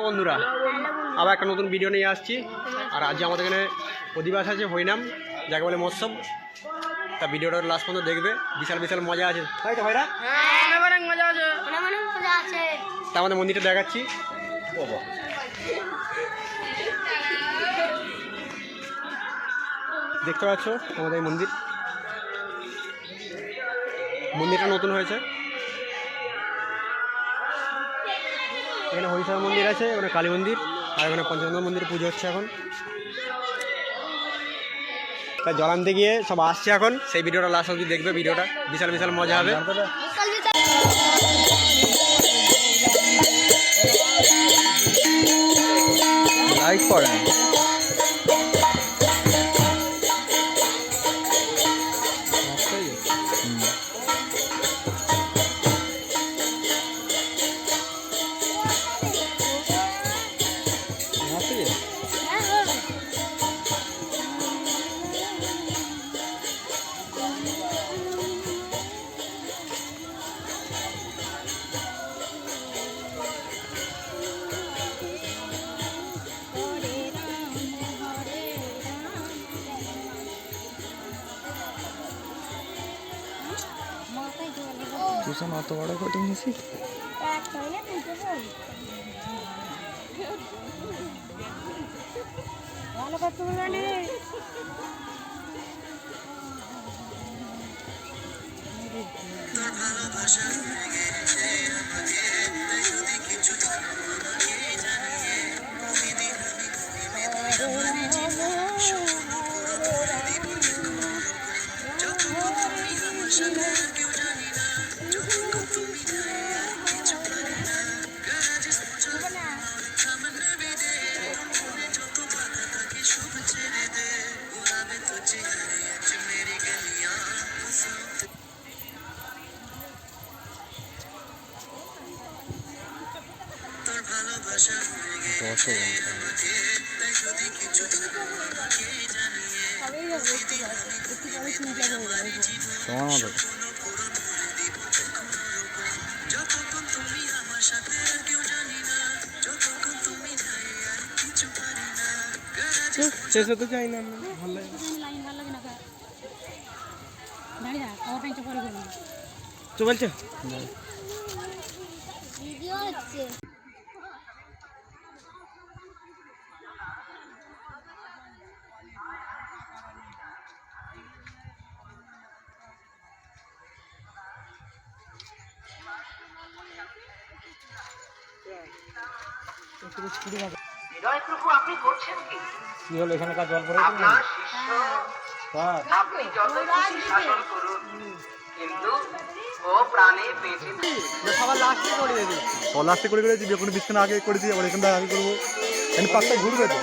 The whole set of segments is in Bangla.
বন্ধুরা আবার একটা নতুন ভিডিও নিয়ে আসছি। আর আজ আমাদের এখানে অধিবাস আছে হরিনাম, যাকে বলে মৎসব। তা ভিডিওটা লাস্ট পর্যন্ত দেখবে, বিশাল বিশাল মজা আছে, তাই তো ভাইরা? তা আমাদের মন্দিরটা দেখাচ্ছি। দেখতে পাচ্ছ আমাদের এই মন্দিরটা নতুন হয়েছে। এখানে হরিশার মন্দির আছে, ওখানে কালী মন্দির, আর এখানে পঞ্চনন্দ মন্দির পুজো হচ্ছে এখন। তাই জল আনতে গিয়ে সব আসছে এখন, সেই ভিডিওটা লাস্ট অবধি দেখবে, ভিডিওটা বিশাল বিশাল মজা হবে। লাইক করেন। তুষণ অত বড় কোটিং নিছি ভালো করতে বলনি। শেষ হতে চাই না, ভালো লাগে চলছে। আপনি করছেন কি? কি হলো এখানকার জল পড়ে? আপনার শিষ্য, আপনি যত খুশি শাসন করুন, কিন্তু ও প্রাণে বেঁচে সবার লাস্টে করে দিবি। ও লাস্টে করে দিবি, কোনো বিছানা আগে করে দিই, আবার এখানটা আগে করবো, এখানে পাঁচটা ঘুরবে তো।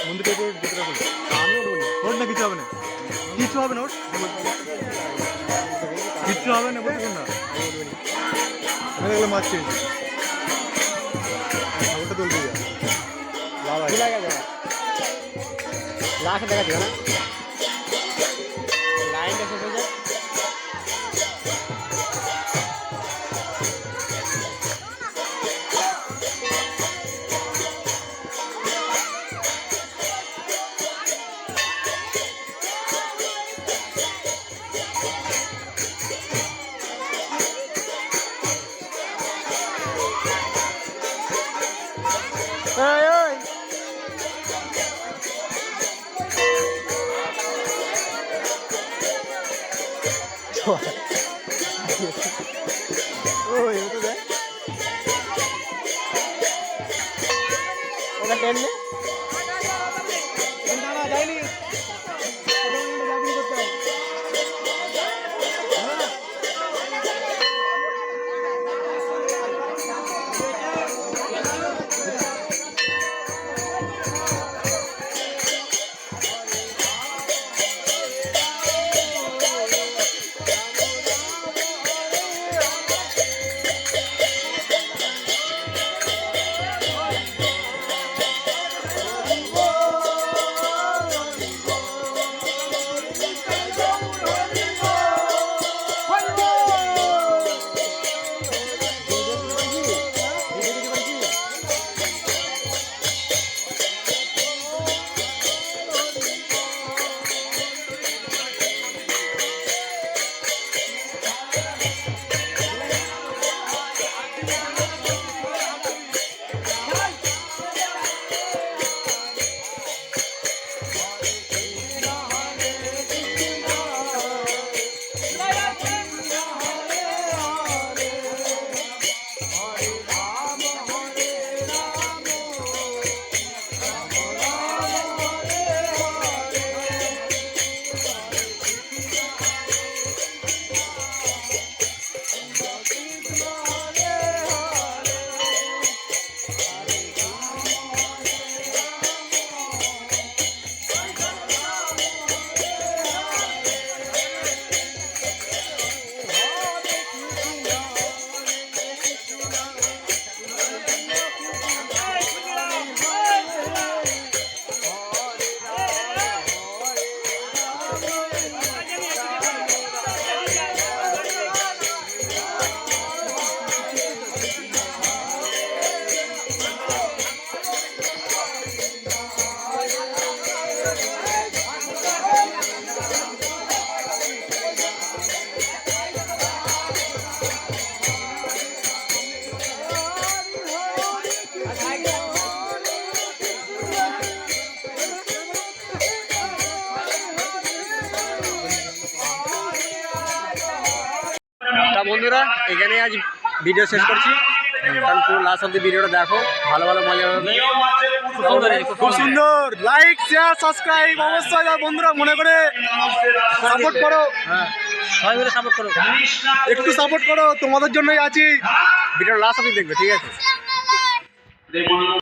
মন্দিরে আমি ওঠ না, কিছু হবে না, কিছু হবে না, ওঠ কিচ্ছু হবে না, বলছি না মাছ খেয়েছি ওটা তুলবি লাস্ট দেখা যাবে না, লাইনটা শেষ হয়ে যায়। ওই তো দেখ ওটা টেন নে যাইনি তা বন্ধুরা এখানে আজ ভিডিও শেষ করছি কারণ পুরো লাস্ট অব্দি ভিডিওটা দেখো ভালো ভালো মজা হবে খুব সুন্দর লাইক শেয়ার সাবস্ক্রাইব অবশ্যই আর বন্ধুরা মনে করে সাপোর্ট করো হ্যাঁ সবাই মিলে সাপোর্ট করো একটু সাপোর্ট করো তোমাদের জন্যই আছি ভিডিওটা লাস্ট অব্দি দেখবে ঠিক আছে